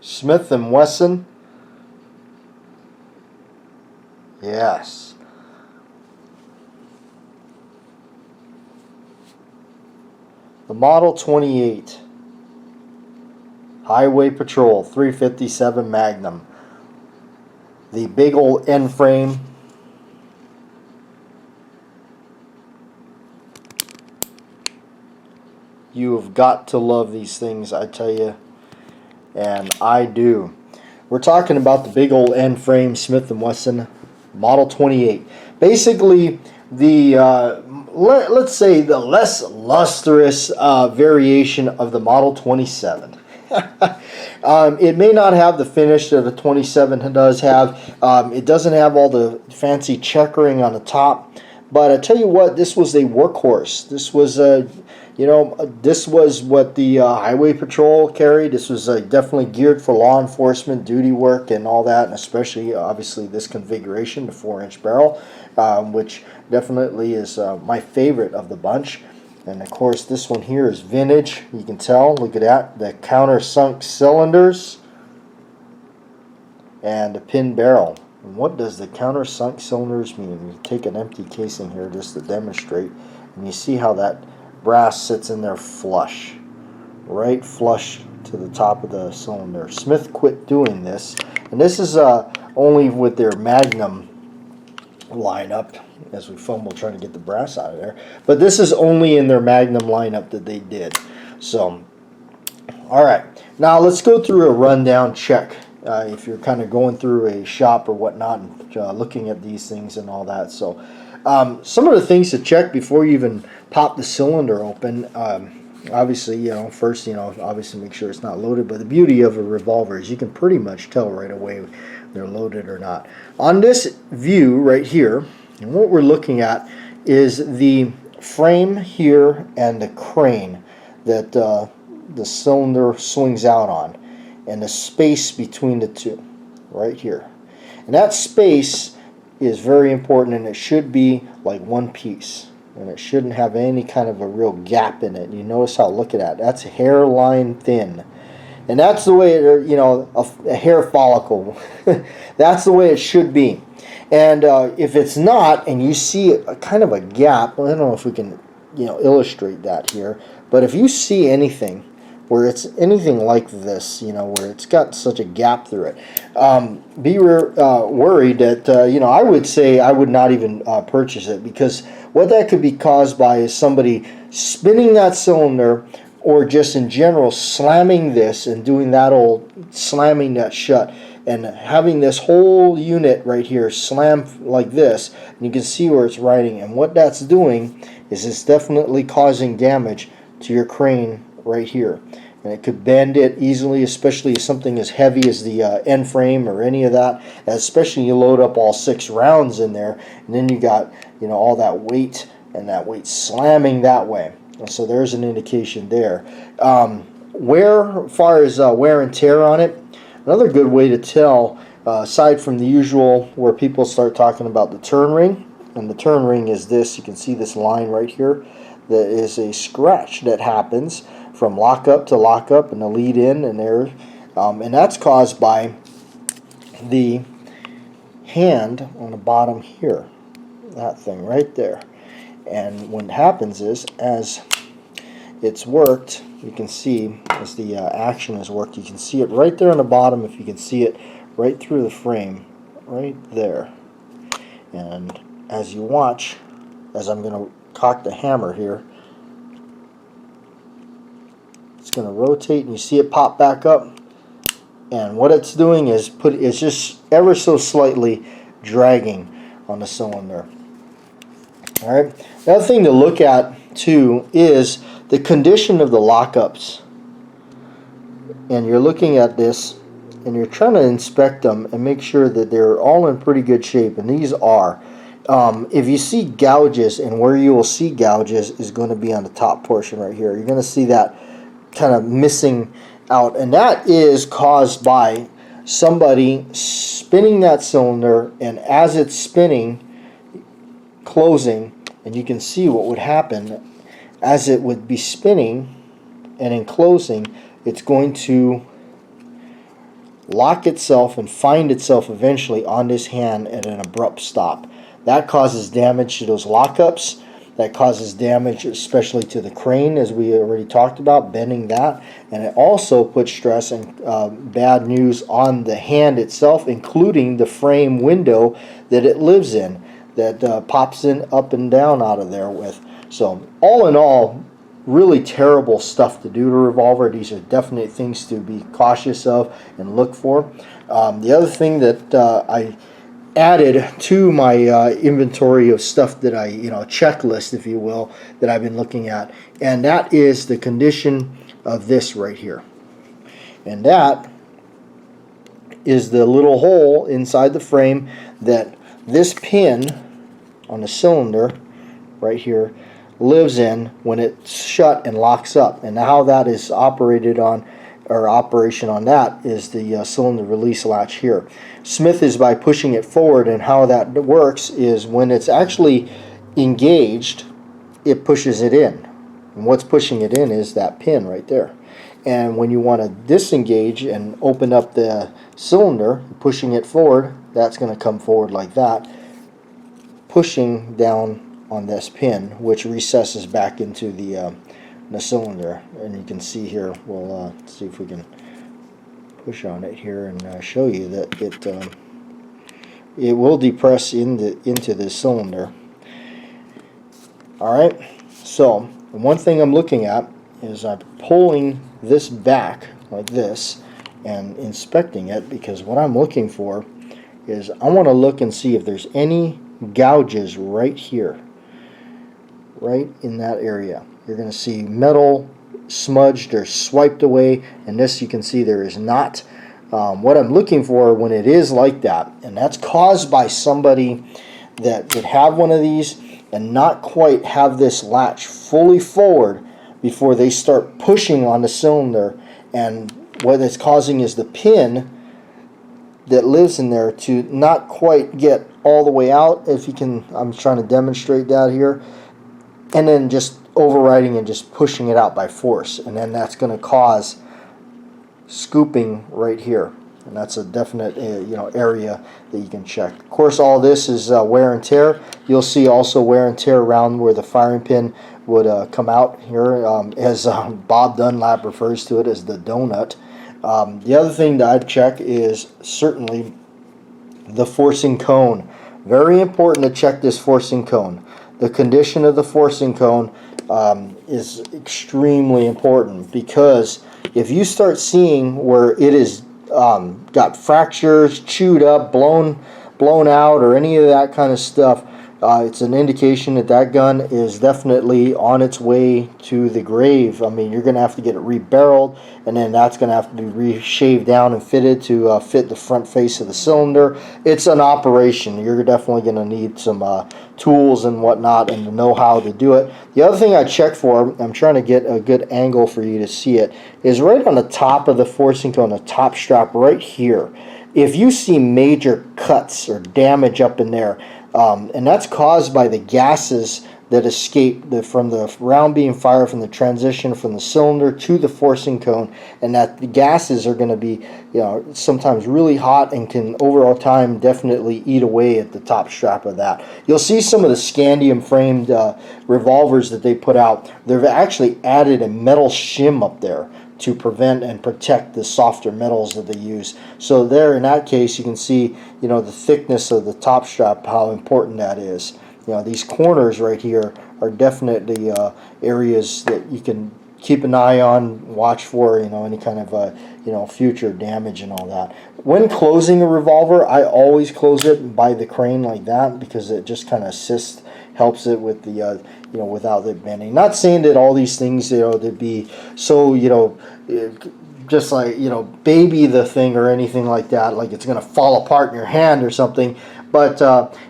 Smith and Wesson. Yes. The Model 28 Highway Patrol 357 Magnum. The big old end frame. You have got to love these things, I tell you, and I do. We're talking about the big old end frame Smith & Wesson Model 28. Basically, the let's say the less lustrous variation of the Model 27. It may not have the finish that the 27 does have. It doesn't have all the fancy checkering on the top. But I tell you what, this was a workhorse. This was this was what the Highway Patrol carried. This was definitely geared for law enforcement, duty work, and all that, and especially, obviously, this configuration, the 4-inch barrel, which definitely is my favorite of the bunch. And, of course, this one here is vintage. You can tell. Look at that. The countersunk cylinders and the pin barrel. And what does the countersunk cylinders mean? You take an empty casing here just to demonstrate, and you see how that brass sits in there flush, right flush to the top of the cylinder. Smith quit doing this, and this is only with their Magnum lineup, as we fumble trying to get the brass out of there, but this is only in their Magnum lineup that they did. So, alright, now let's go through a rundown check. If you're kind of going through a shop or whatnot and looking at these things and all that. So some of the things to check before you even pop the cylinder open, obviously, first, obviously make sure it's not loaded. But the beauty of a revolver is you can pretty much tell right away if they're loaded or not. On this view right here, and what we're looking at is the frame here and the crane that the cylinder swings out on, and the space between the two right here. And that space is very important, and it should be like one piece, and it shouldn't have any kind of a real gap in it. You notice how, look at that, that's hairline thin, and that's the way it, a hair follicle that's the way it should be. And if it's not, and you see a kind of a gap, well, I don't know if we can illustrate that here, but if you see anything where it's anything like this, where it's got such a gap through it, be worried that, I would say I would not even purchase it, because what that could be caused by is somebody spinning that cylinder, or just in general slamming this and doing that old slamming that shut, and having this whole unit right here slam like this, and you can see where it's riding, and what that's doing is it's definitely causing damage to your crane right here, and it could bend it easily, especially something as heavy as the end frame or any of that, especially you load up all 6 rounds in there, and then you got all that weight, and that weight slamming that way. And so there's an indication there. As far as wear and tear on it, another good way to tell, aside from the usual where people start talking about the turn ring, and the turn ring is this, you can see this line right here, that is a scratch that happens from lockup to lockup, and the lead in and there, and that's caused by the hand on the bottom here, that thing right there. And what happens is, as it's worked, you can see as the action is worked, you can see it right there on the bottom, if you can see it right through the frame right there. And as you watch, as I'm going to cock the hammer here, it's going to rotate, and you see it pop back up, and what it's doing is it's just ever so slightly dragging on the cylinder. Alright, another thing to look at too is the condition of the lockups, and you're looking at this and you're trying to inspect them and make sure that they're all in pretty good shape, and these are. If you see gouges, and where you will see gouges is going to be on the top portion right here, you're going to see that kind of missing out, and that is caused by somebody spinning that cylinder, and as it's spinning, closing, and you can see what would happen as it would be spinning and in closing, it's going to lock itself and find itself eventually on this hand at an abrupt stop. That causes damage to those lockups. That causes damage especially to the crane, as we already talked about, bending that. And it also puts stress and bad news on the hand itself, including the frame window that it lives in, that pops in up and down out of there with. So all in all, really terrible stuff to do to a revolver. These are definite things to be cautious of and look for. The other thing that I added to my inventory of stuff that I, checklist, if you will, that I've been looking at, and that is the condition of this right here. And that is the little hole inside the frame that this pin on the cylinder right here lives in when it's shut and locks up. And how that is operated on, or operation on that, is the cylinder release latch here. Smith is by pushing it forward, and how that works is when it's actually engaged, it pushes it in. And what's pushing it in is that pin right there. And when you want to disengage and open up the cylinder, pushing it forward, that's going to come forward like that, pushing down on this pin, which recesses back into the cylinder. And you can see here, we'll see if we can push on it here and show you that it will depress into the cylinder. Alright, so one thing I'm looking at is I'm pulling this back like this and inspecting it, because what I'm looking for is I want to look and see if there's any gouges right here, right in that area. You're going to see metal smudged or swiped away, and this you can see there is not. What I'm looking for when it is like that, and that's caused by somebody that would have one of these and not quite have this latch fully forward before they start pushing on the cylinder, and what it's causing is the pin that lives in there to not quite get all the way out. If you can, I'm trying to demonstrate that here, and then just overriding and just pushing it out by force, and then that's going to cause scooping right here, and that's a definite area that you can check. Of course, all this is wear and tear. You'll see also wear and tear around where the firing pin would come out here, as Bob Dunlap refers to it as the donut. The other thing that I'd check is certainly the forcing cone. Very important to check this forcing cone. The condition of the forcing cone is extremely important, because if you start seeing where it is got fractures, chewed up, blown out, or any of that kind of stuff, it's an indication that that gun is definitely on its way to the grave. I mean, you're going to have to get it rebarreled, and then that's going to have to be reshaved down and fitted to fit the front face of the cylinder. It's an operation. You're definitely going to need some tools and whatnot, and to know how to do it. The other thing I check for, I'm trying to get a good angle for you to see it, is right on the top of the forcing cone, the top strap right here. If you see major cuts or damage up in there, and that's caused by the gases that escape from the round being fired from the transition from the cylinder to the forcing cone, and that the gases are going to be sometimes really hot and can over time definitely eat away at the top strap of that. You'll see some of the scandium framed revolvers that they put out. They've actually added a metal shim up there to prevent and protect the softer metals that they use. So there, in that case, you can see the thickness of the top strap, how important that is. These corners right here are definitely areas that you can keep an eye on, watch for any kind of future damage and all that. When closing a revolver, I always close it by the crane like that, because it just kind of helps it with the without it bending. Not saying that all these things to be so just like baby the thing or anything like that, like it's going to fall apart in your hand or something. But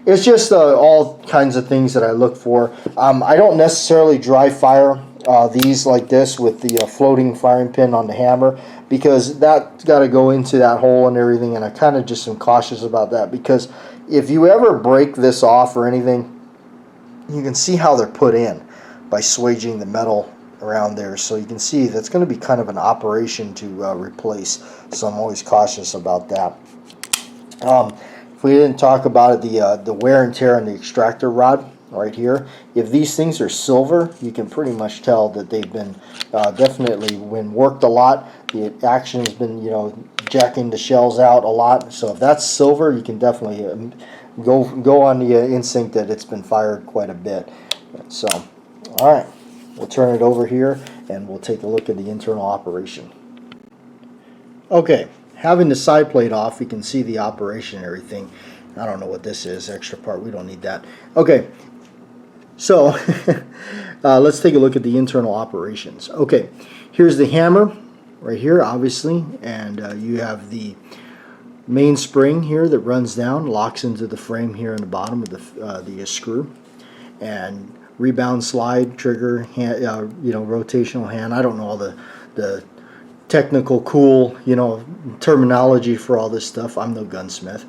it's just all kinds of things that I look for. I don't necessarily dry fire these like this with the floating firing pin on the hammer, because that's got to go into that hole and everything, and I kind of just am cautious about that, because if you ever break this off or anything, you can see how they're put in by swaging the metal around there. So you can see that's going to be kind of an operation to replace. So I'm always cautious about that. If we didn't talk about it, the wear and tear on the extractor rod right here. If these things are silver, you can pretty much tell that they've been definitely when worked a lot. The action has been, you know, jacking the shells out a lot. So if that's silver, you can definitely go on the instinct that it's been fired quite a bit. So, all right, we'll turn it over here and we'll take a look at the internal operation. Okay, having the side plate off, you can see the operation and everything. I don't know what this is, extra part, we don't need that. Okay, so let's take a look at the internal operations. Okay, here's the hammer right here, obviously, and you have the main spring here that runs down, locks into the frame here in the bottom of the screw, and rebound slide, trigger, hand, you know, rotational hand. I don't know all the technical, cool, you know, terminology for all this stuff. I'm no gunsmith.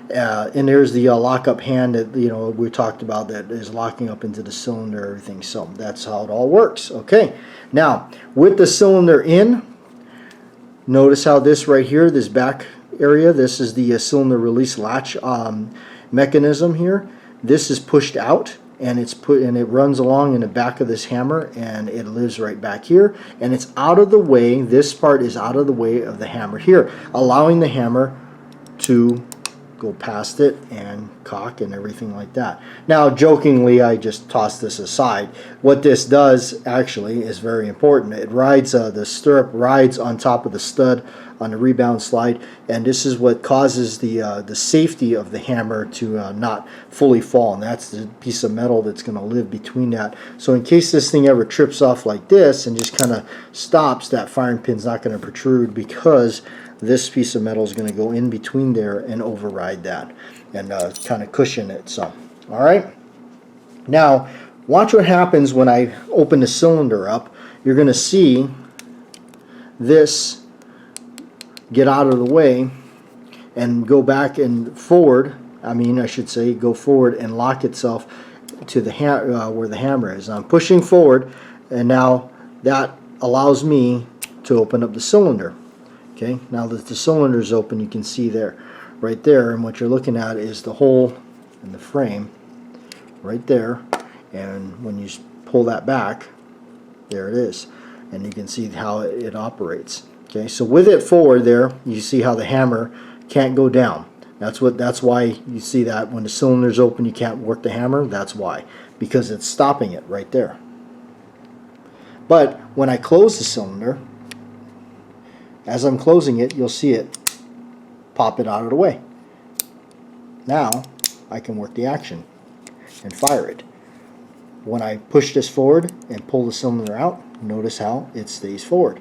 And there's the lockup hand that, you know, we talked about, that is locking up into the cylinder, everything. So that's how it all works. Okay, now with the cylinder in, notice how this right here, this back area, this is the cylinder release latch mechanism here. This is pushed out, and it runs along in the back of this hammer, and it lives right back here, and it's out of the way. This part is out of the way of the hammer here, allowing the hammer to go past it and cock and everything like that. Now, jokingly, I just tossed this aside. What this does actually is very important. It rides, the stirrup rides on top of the stud on the rebound slide, and this is what causes the safety of the hammer to not fully fall, and that's the piece of metal that's going to live between that. So in case this thing ever trips off like this and just kind of stops, that firing pin's not going to protrude, because this piece of metal is going to go in between there and override that and kind of cushion it. So, all right. Now, watch what happens when I open the cylinder up. You're going to see this get out of the way and go back and forward. I should say go forward and lock itself to the where the hammer is. I'm pushing forward, and now that allows me to open up the cylinder. Okay, now that the cylinder is open, you can see there, right there, and what you're looking at is the hole in the frame right there, and when you pull that back, there it is, and you can see how it operates. Okay, so with it forward there, you see how the hammer can't go down. That's why you see that when the cylinder's open, you can't work the hammer. That's why, because it's stopping it right there. But when I close the cylinder, as I'm closing it, you'll see it pop it out of the way. Now I can work the action and fire it. When I push this forward and pull the cylinder out, notice how it stays forward,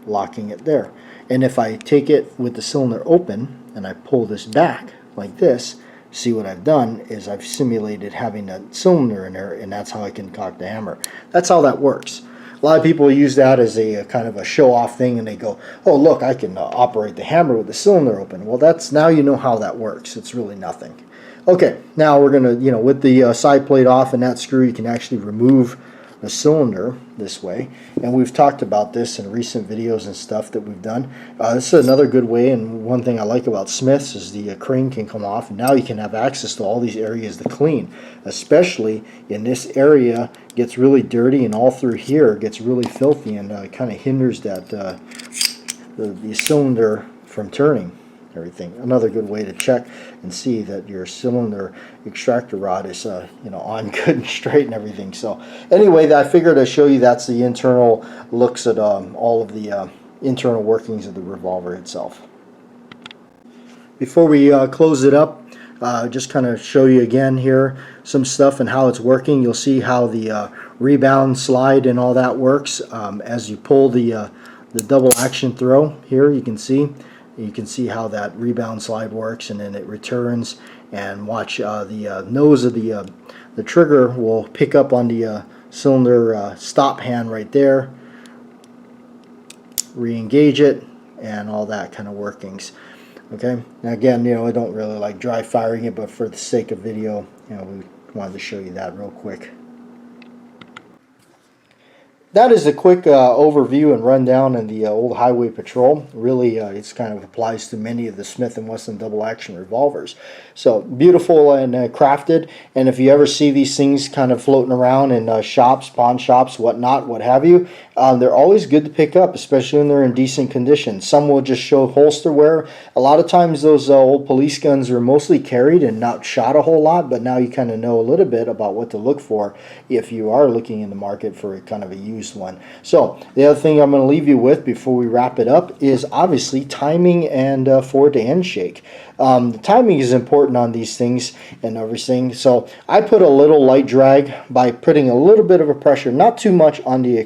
locking it there. And if I take it with the cylinder open and I pull this back like this, see what I've done is I've simulated having that cylinder in there, and that's how I can cock the hammer. That's how that works. A lot of people use that as a kind of a show-off thing, and they go, oh, look, I can operate the hammer with the cylinder open. Well, that's, now you know how that works. It's really nothing. Okay, now we're going to, you know, with the side plate off and that screw, you can actually remove the cylinder this way, and we've talked about this in recent videos and stuff that we've done. This is another good way, and one thing I like about Smiths is the crane can come off, and now you can have access to all these areas to clean, especially in this area gets really dirty, and all through here gets really filthy, and kind of hinders that the cylinder from turning. Everything. Another good way to check and see that your cylinder extractor rod is you know, on good and straight and everything. So anyway, I figured I'd show you that's the internal looks at all of the internal workings of the revolver itself. Before we close it up, just kind of show you again here some stuff and how it's working. You'll see how the rebound slide and all that works. As you pull the double action throw here, you can see how that rebound slide works, and then it returns, and watch the nose of the trigger will pick up on the cylinder stop hand right there, re-engage it, and all that kind of workings. Okay, now again, you know, I don't really like dry firing it, but for the sake of video, you know, we wanted to show you that real quick. that is a quick overview and rundown in the old highway patrol. Really, it's kind of applies to many of the Smith & Wesson double action revolvers. So beautiful and crafted. And if you ever see these things kind of floating around in shops, pawn shops, whatnot, what have you, they're always good to pick up, especially when they're in decent condition. Some will just show holster wear. A lot of times those old police guns are mostly carried and not shot a whole lot, but now you kind of know a little bit about what to look for if you are looking in the market for a kind of a used one. So the other thing I'm going to leave you with before we wrap it up is obviously timing and forward to end shake. The timing is important on these things and everything. So I put a little light drag by putting a little bit of a pressure, not too much on the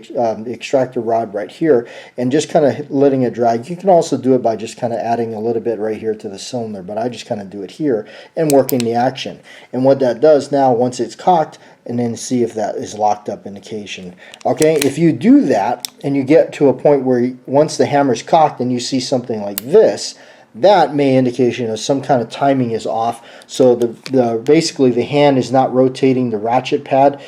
extractor rod right here, and just kind of letting it drag. You can also do it by just kind of adding a little bit right here to the cylinder, but I just kind of do it here and working the action. And what that does now, once it's cocked, and then see if that is locked up indication. Okay, if you do that and you get to a point where once the hammer's cocked and you see something like this, that may indication of some kind of timing is off. So basically the hand is not rotating the ratchet pad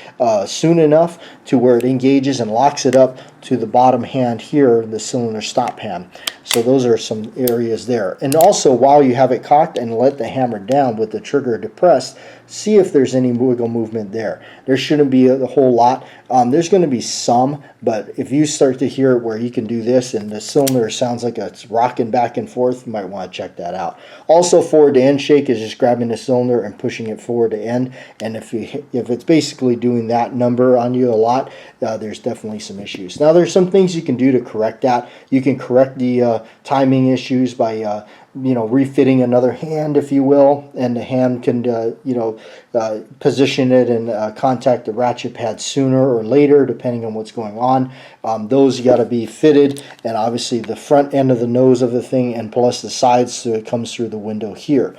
soon enough to where it engages and locks it up to the bottom hand here, the cylinder stop hand. So those are some areas there. And also, while you have it cocked and let the hammer down with the trigger depressed, see if there's any wiggle movement there. There shouldn't be a whole lot. There's going to be some, but if you start to hear it where you can do this and the cylinder sounds like it's rocking back and forth, you might want to check that out. Also, forward to end shake is just grabbing the cylinder and pushing it forward to end. And if it's basically doing that number on you a lot, there's definitely some issues. Now, there's some things you can do to correct that. You can correct the timing issues by refitting another hand, if you will, and the hand can position it and contact the ratchet pad sooner or later depending on what's going on. Those got to be fitted, and obviously the front end of the nose of the thing and plus the sides so it comes through the window here.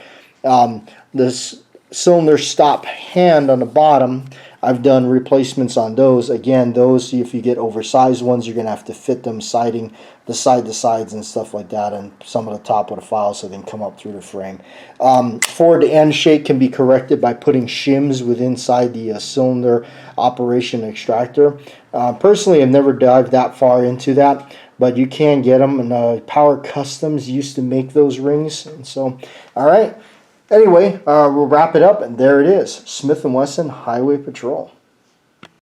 This cylinder stop hand on the bottom, I've done replacements on those. Again, those, if you get oversized ones, you're going to have to fit them siding, the sides and stuff like that, and some of the top of the file so they can come up through the frame. Forward to end shake can be corrected by putting shims within inside the cylinder operation extractor. Personally, I've never dived that far into that, but you can get them, and Power Customs used to make those rings. And so, all right. Anyway, we'll wrap it up, and there it is, Smith & Wesson Highway Patrol.